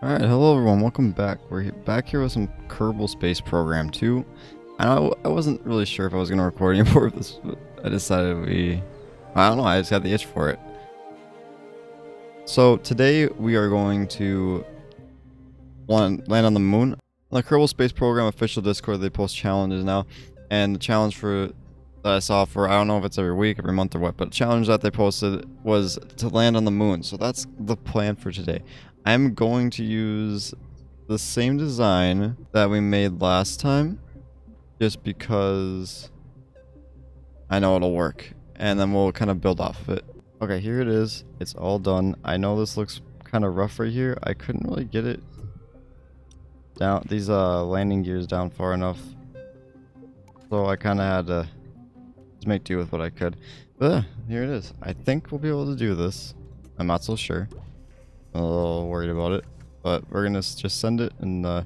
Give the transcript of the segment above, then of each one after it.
Alright, hello everyone, welcome back. We're back here with some Kerbal Space Program 2. I wasn't really sure if I was going to record any more of this, but I decided I don't know, I just got the itch for it. So today we are going to land on the moon. On the Kerbal Space Program official Discord, they post challenges now, and the challenge that I saw for, I don't know if it's every week, every month or what, but the challenge that they posted was to land on the moon. So that's the plan for today. I'm going to use the same design that we made last time, just because I know it'll work, and then we'll kind of build off of it. Okay, here it is. It's all done. I know this looks kind of rough right here. I couldn't really get it down, these landing gears down far enough, so I kind of had to just make do with what I could. But here it is. I think we'll be able to do this. I'm not so sure. I'm a little worried about it, but we're gonna just send it, and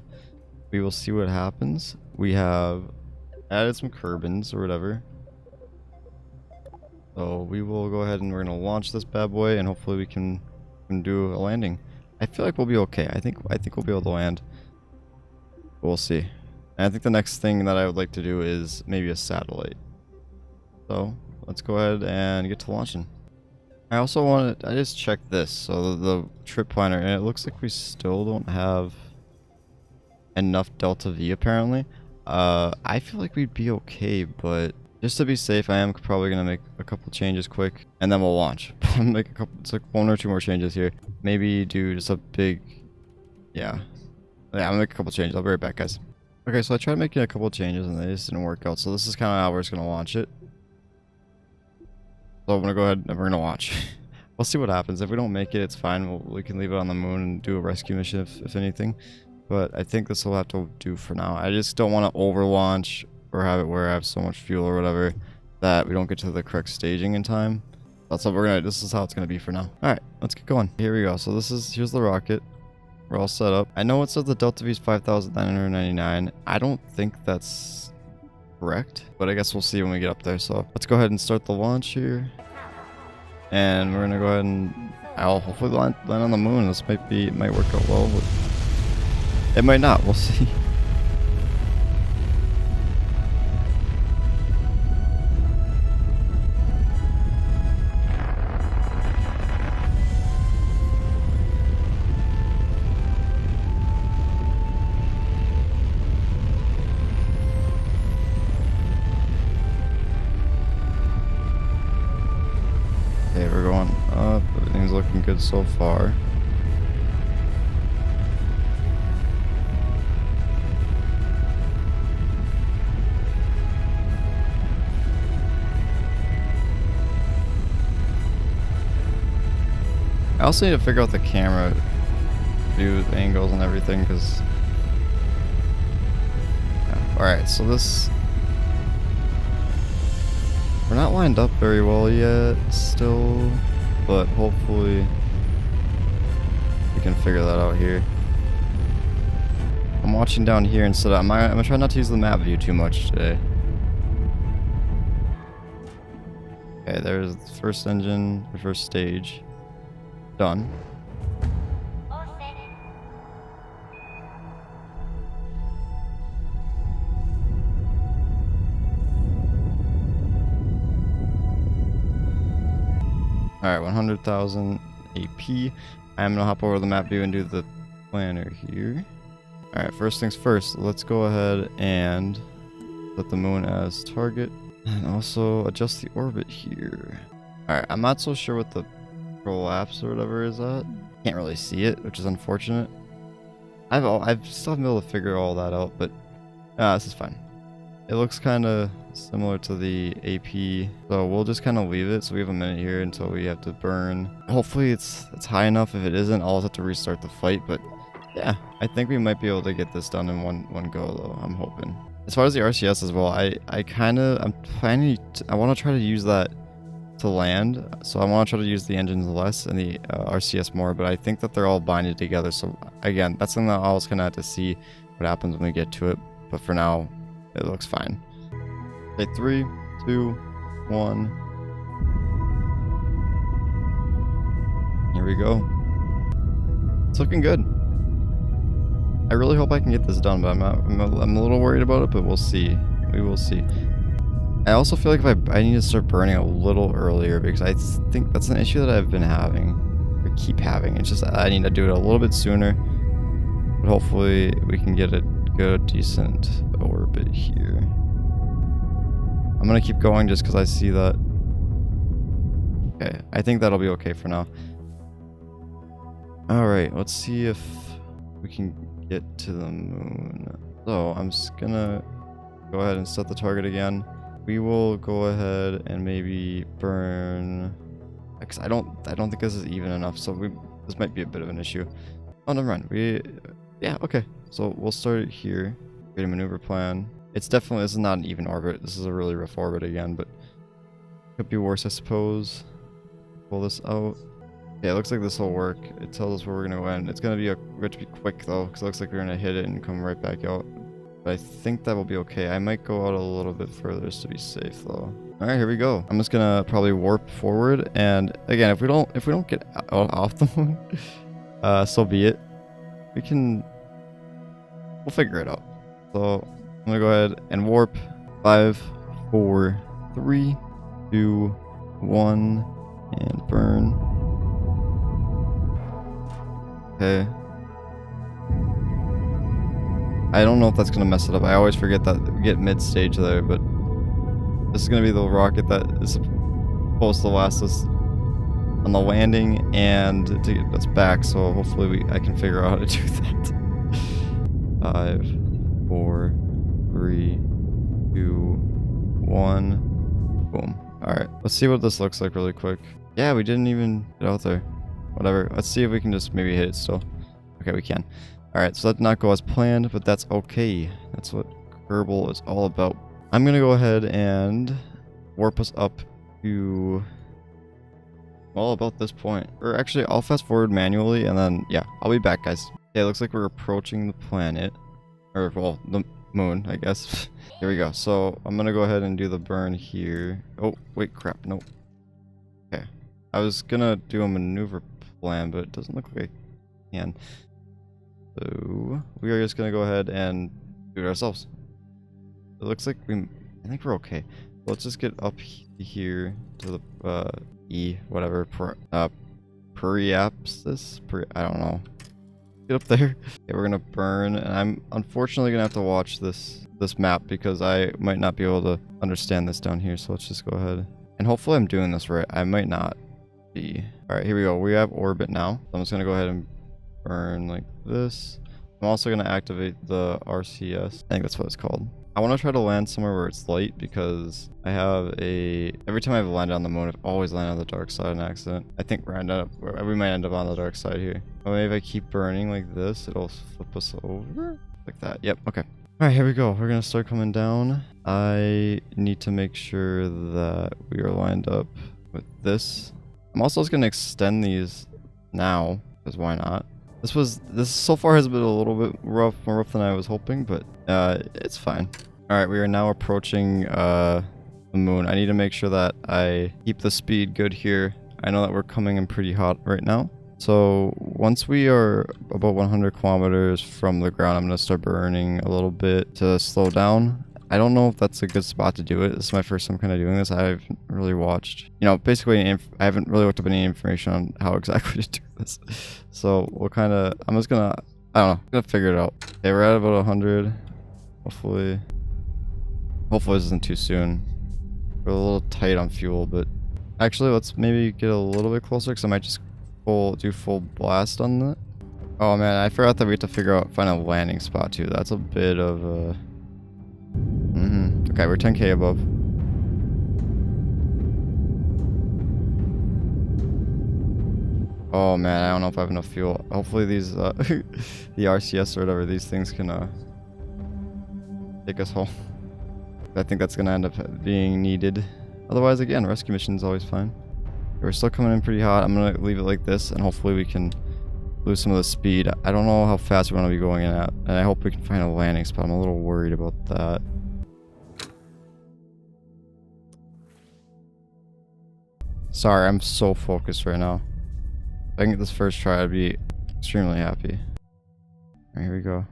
we will see what happens. We have added some Kerbins or whatever, so we will go ahead and we're gonna launch this bad boy, and hopefully we can do a landing. I feel like we'll be okay. I think we'll be able to land. We'll see. And I think the next thing that I would like to do is maybe a satellite. So let's go ahead and get to launching. I also I just checked this, so the trip planner, and it looks like we still don't have enough Delta V apparently. I feel like we'd be okay, but just to be safe, I am probably gonna make a couple changes quick, and then we'll launch. It's like one or two more changes here. Maybe do just a big, yeah, I'm gonna make a couple changes. I'll be right back, guys. Okay, so I tried making a couple changes, and they just didn't work out. So this is kind of how we're just gonna launch it. So I'm gonna go ahead and we're gonna watch. We'll see what happens. If we don't make it, it's fine. We can leave it on the moon and do a rescue mission if anything. But I think this will have to do for now. I just don't want to over launch or have it where I have so much fuel or whatever that we don't get to the correct staging in time. That's what this is how it's gonna be for now. Alright, let's get going. Here we go. So here's the rocket. We're all set up. I know it says the Delta V is 5,999. I don't think that's correct, but I guess we'll see when we get up there. So let's go ahead and start the launch here. And we're gonna go ahead and I'll hopefully land on the moon. This might work out well, but it might not. We'll see. Okay, we're going up. Everything's looking good so far. I also need to figure out the camera view angles and everything, because yeah. Alright, so we're not lined up very well yet still, but hopefully we can figure that out here. I'm watching down here instead of, I'm gonna try not to use the map view too much today. Okay, there's the first engine, the first stage. Done. Alright, 100,000 AP. I'm gonna hop over the map view and do the planner here. Alright, first things first, let's go ahead and set the moon as target. And also adjust the orbit here. Alright, I'm not so sure what the prolapse or whatever is at. Can't really see it, which is unfortunate. I've still haven't been able to figure all that out, but this is fine. It looks kind of similar to the AP, so we'll just kind of leave it. So we have a minute here until we have to burn. Hopefully it's high enough. If it isn't, I'll have to restart the fight, but yeah, I think we might be able to get this done in one go though. I'm hoping. As far as the RCS as well, I'm planning I want to try to use that to land, so I want to try to use the engines less and the RCS more, but I think that they're all binded together. So again, that's something that I was gonna have to see what happens when we get to it, but for now it looks fine. Okay, 3, 2, 1. Here we go. It's looking good. I really hope I can get this done, but I'm a little worried about it, but we'll see. We will see. I also feel like if I need to start burning a little earlier because I think that's an issue that I've been having, or keep having. It's just I need to do it a little bit sooner, but hopefully we can get a good, decent orbit here. I'm gonna keep going just because I see that. Okay, I think that'll be okay for now. Alright, let's see if we can get to the moon. So, I'm just gonna go ahead and set the target again. We will go ahead and maybe burn... Because I don't think this is even enough, so this might be a bit of an issue. Oh, never mind. Yeah, okay. So, we'll start it here. Create a maneuver plan. This is not an even orbit. This is a really rough orbit again, but could be worse, I suppose. Pull this out. Yeah, it looks like this will work. It tells us where we're going to land. It's going to be quick though, because it looks like we're going to hit it and come right back out. But I think that will be okay. I might go out a little bit further just to be safe though. Alright, here we go. I'm just going to probably warp forward, and again, if we don't get off the moon, so be it. We'll figure it out. So I'm going to go ahead and warp. 5, 4, 3, 2, 1, and burn. Okay. I don't know if that's going to mess it up. I always forget that we get mid-stage there, but this is going to be the rocket that is supposed to last us on the landing and to get us back, so hopefully I can figure out how to do that. 5, 4, 3, 2, 1. Boom. Alright, let's see what this looks like really quick. Yeah, we didn't even get out there. Whatever. Let's see if we can just maybe hit it still. Okay, we can. Alright, so that did not go as planned, but that's okay. That's what Kerbal is all about. I'm going to go ahead and warp us up to... well, about this point. Or actually, I'll fast forward manually, and then, yeah, I'll be back, guys. Okay, it looks like we're approaching the planet. Or, well, the moon, I guess. Here we go. So, I'm going to go ahead and do the burn here. Oh, wait, crap. Nope. Okay. I was going to do a maneuver plan, but it doesn't look like I can. So, we are just going to go ahead and do it ourselves. It looks like I think we're okay. Let's just get up here to the, whatever, periapsis? I don't know. Get up there. Okay, we're gonna burn, and I'm unfortunately gonna have to watch this map because I might not be able to understand this down here, so let's just go ahead. And hopefully I'm doing this right. I might not be. Alright, here we go. We have orbit now. So I'm just gonna go ahead and burn like this. I'm also gonna activate the RCS. I think that's what it's called. I want to try to land somewhere where it's light because I have every time I've landed on the moon, I've always landed on the dark side in accident. I think we might end up on the dark side here. Or maybe if I keep burning like this, it'll flip us over like that. Yep. Okay. All right, here we go. We're gonna start coming down. I need to make sure that we are lined up with this. I'm also just gonna extend these now because why not? This so far has been a little bit more rough than I was hoping, but it's fine. Alright, we are now approaching the moon. I need to make sure that I keep the speed good here. I know that we're coming in pretty hot right now. So once we are about 100 kilometers from the ground, I'm going to start burning a little bit to slow down. I don't know if that's a good spot to do it. This is my first time kind of doing this. I haven't really watched, basically I haven't really looked up any information on how exactly to do this. So we'll kind of, I'm just going to, I don't know, I'm going to figure it out. Okay, we're at about 100. Hopefully this isn't too soon. We're a little tight on fuel, but actually let's maybe get a little bit closer because I might just do full blast on that. Oh man, I forgot that we have to find a landing spot too. That's a bit of a... Okay, we're 10k above. Oh man, I don't know if I have enough fuel. Hopefully these, the RCS or whatever, these things can take us home. I think that's gonna end up being needed. Otherwise, again, rescue mission's always fine. We're still coming in pretty hot. I'm gonna leave it like this, and hopefully we can lose some of the speed. I don't know how fast we're gonna be going in at, and I hope we can find a landing spot. I'm a little worried about that. Sorry, I'm so focused right now. If I can get this first try, I'd be extremely happy. Alright, here we go.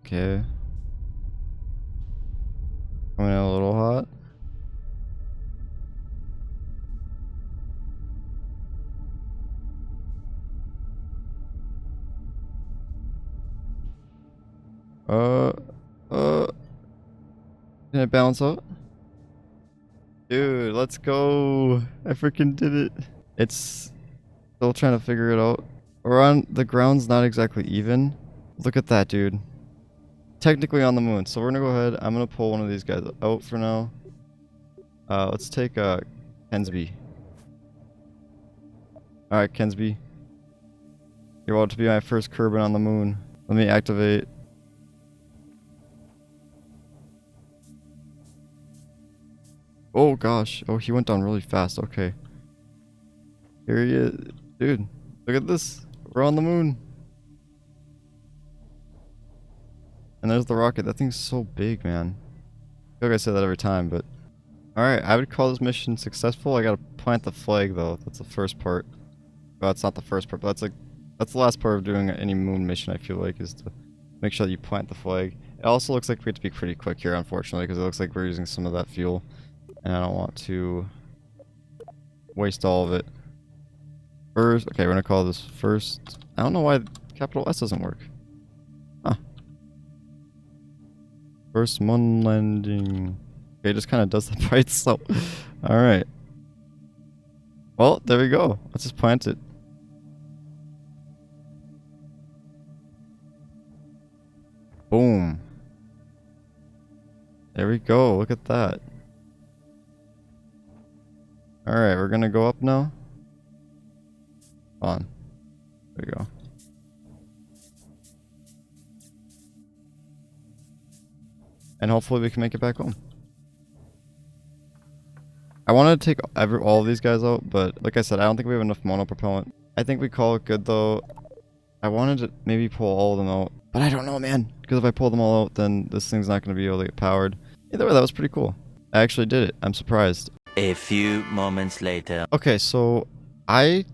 Okay. Coming in a little hot. Uh, can it balance out? Dude, let's go. I freaking did it. It's still trying to figure it out. We're on, the ground's not exactly even. Look at that, dude. Technically on the moon. So we're gonna go ahead. I'm gonna pull one of these guys out for now. Let's take, Kensby. Alright, Kensby. You're about to be my first Kerbal on the moon. Let me activate. Oh gosh. Oh, he went down really fast. Okay. Here he is. Dude, look at this. We're on the moon. And there's the rocket. That thing's so big, man. I feel like I say that every time, but... Alright, I would call this mission successful. I gotta plant the flag, though. That's the first part. Well, that's not the first part, but that's the last part of doing any moon mission, I feel like, is to make sure that you plant the flag. It also looks like we have to be pretty quick here, unfortunately, because it looks like we're using some of that fuel. And I don't want to waste all of it. First, okay, we're gonna call this first. I don't know why capital S doesn't work. Huh. First MUN landing. Okay, it just kind of does that by itself. Alright. Well, there we go. Let's just plant it. Boom. There we go. Look at that. Alright, we're gonna go up now. On. There we go. And hopefully we can make it back home. I wanted to take all of these guys out, but like I said, I don't think we have enough monopropellant. I think we call it good though. I wanted to maybe pull all of them out, but I don't know, man. Because if I pull them all out, then this thing's not going to be able to get powered. Either way, that was pretty cool. I actually did it. I'm surprised. A few moments later. Okay, so I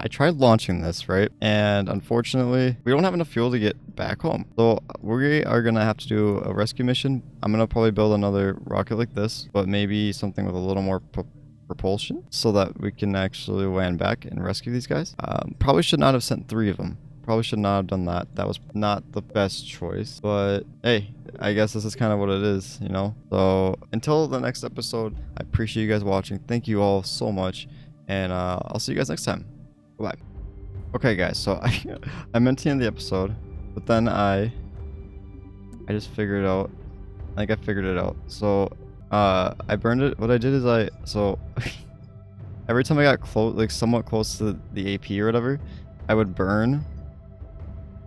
tried launching this, right? And unfortunately, we don't have enough fuel to get back home. So we are going to have to do a rescue mission. I'm going to probably build another rocket like this, but maybe something with a little more propulsion so that we can actually land back and rescue these guys. Probably should not have sent 3 of them. Probably should not have done that. That was not the best choice. But hey, I guess this is kind of what it is, you know? So until the next episode, I appreciate you guys watching. Thank you all so much. And I'll see you guys next time. Bye. Okay, guys. So I meant to end the episode, but then I just figured out. I think I figured it out. So I burned it. What I did is so every time I got close, like somewhat close to the AP or whatever, I would burn.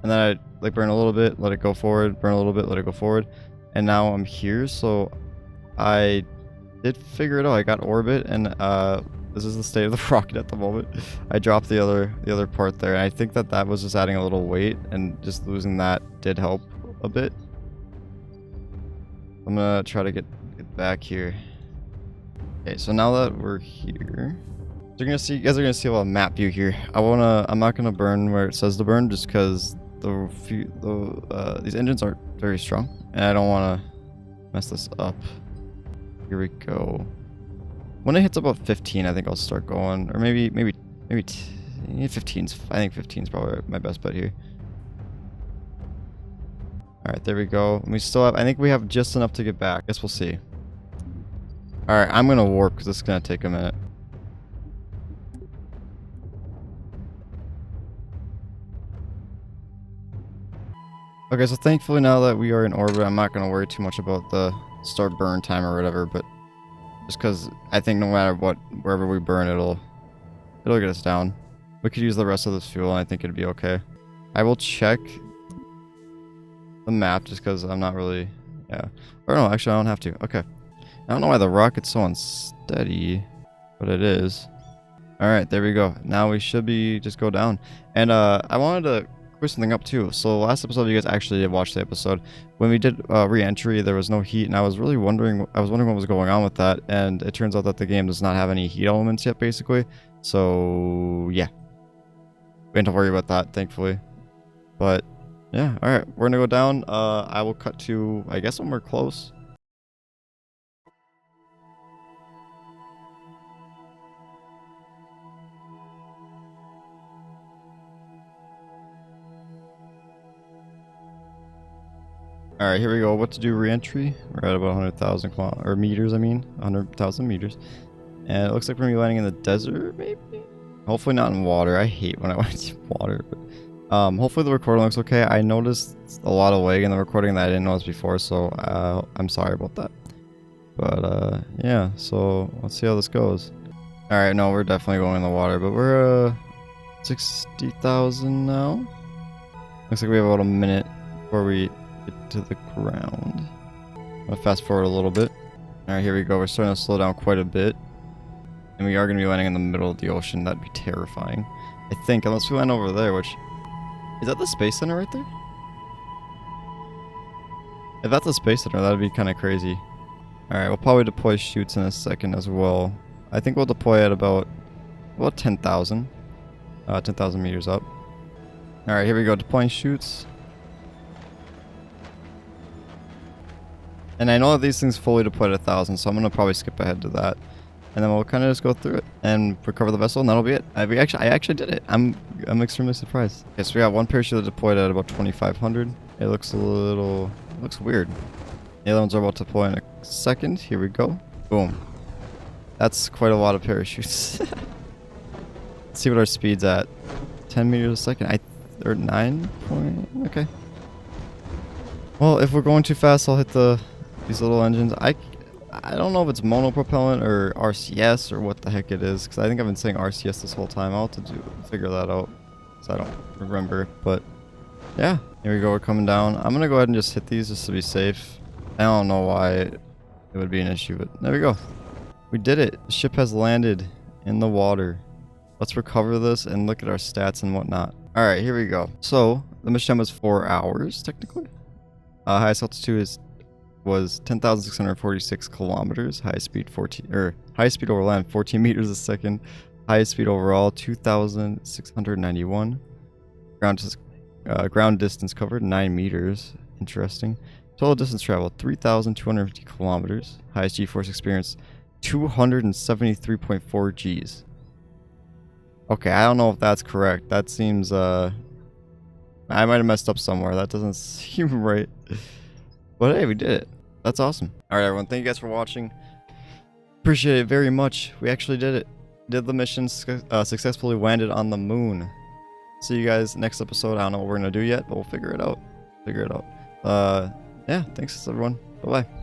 And then I'd like burn a little bit, let it go forward, burn a little bit, let it go forward. And now I'm here, so I did figure it out. I got orbit, and this is the state of the rocket at the moment. I dropped the other part there, and I think that was just adding a little weight, and just losing that did help a bit. I'm gonna try to get back here. Okay, so now that we're here, you guys are gonna see a little map view here. I'm not gonna burn where it says to burn, just because these engines aren't very strong, and I don't want to mess this up. Here we go. When it hits about 15, I think I'll start going, or maybe 15's. I think 15's probably my best bet here. All right, there we go. We still have. I think we have just enough to get back. Guess we'll see. All right, I'm gonna warp because this is gonna take a minute. Okay, so thankfully now that we are in orbit, I'm not going to worry too much about the start burn time or whatever, but just because I think no matter what, wherever we burn, it'll get us down. We could use the rest of this fuel, and I think it'd be okay. I will check the map just because I'm not really, yeah. Or no, actually I don't have to. Okay. I don't know why the rocket's so unsteady, but it is. All right, there we go. Now we should be just go down. And I wanted to clear something up too. So last episode, you guys actually did watch the episode. When we did re-entry, there was no heat, and I was wondering what was going on with that. And it turns out that the game does not have any heat elements yet, basically. So yeah, we don't have to worry about that, thankfully. But Yeah, alright. We're gonna go down. I will cut to, I guess, when we're close. Alright, here we go. What to do re-entry? We're at about 100,000 or meters, I mean. 100,000 meters. And it looks like we're gonna be landing in the desert, maybe? Hopefully not in water. I hate when I went to water. But, hopefully the recording looks okay. I noticed a lot of lag in the recording that I didn't notice before, so I'm sorry about that. But, yeah, so let's see how this goes. Alright, no, we're definitely going in the water, but we're, 60,000 now. Looks like we have about a minute before we get to the ground. I'll fast forward a little bit. Alright, here we go. We're starting to slow down quite a bit. And we are going to be landing in the middle of the ocean. That'd be terrifying. I think, unless we land over there, which... Is that the Space Center right there? If that's the Space Center, that'd be kind of crazy. Alright, we'll probably deploy chutes in a second as well. I think we'll deploy at about 10,000. 10,000 meters up. Alright, here we go. Deploying chutes. And I know that these things fully deployed at 1,000, so I'm going to probably skip ahead to that. And then we'll kind of just go through it and recover the vessel, and that'll be it. I actually did it. I'm extremely surprised. Okay, so we got one parachute that deployed at about 2,500. It looks weird. The other ones are about to deploy in a second. Here we go. Boom. That's quite a lot of parachutes. Let's see what our speed's at. 10 meters a second. Or 9 point. Okay. Well, if we're going too fast, I'll hit these little engines. I don't know if it's monopropellant or RCS or what the heck it is, because I think I've been saying RCS this whole time. I'll have to figure that out, because I don't remember. But yeah, here we go. We're coming down. I'm gonna go ahead and just hit these just to be safe. I don't know why it would be an issue, but there we go. We did it. The ship has landed in the water. Let's recover this and look at our stats and whatnot. All right, here we go. So the mission was 4 hours technically. Highest altitude was 10,646 kilometers. Highest speed highest speed over land 14 meters a second. Highest speed overall 2,691. Ground distance covered 9 meters. Interesting. Total distance traveled 3,250 kilometers. Highest G-force experience 273.4 Gs. Okay, I don't know if that's correct. That seems I might have messed up somewhere. That doesn't seem right. But hey, we did it. That's awesome. Alright everyone, thank you guys for watching. Appreciate it very much. We actually did it. Did the mission, successfully landed on the moon. See you guys next episode. I don't know what we're gonna do yet, but we'll figure it out. Yeah, thanks everyone. Bye-bye.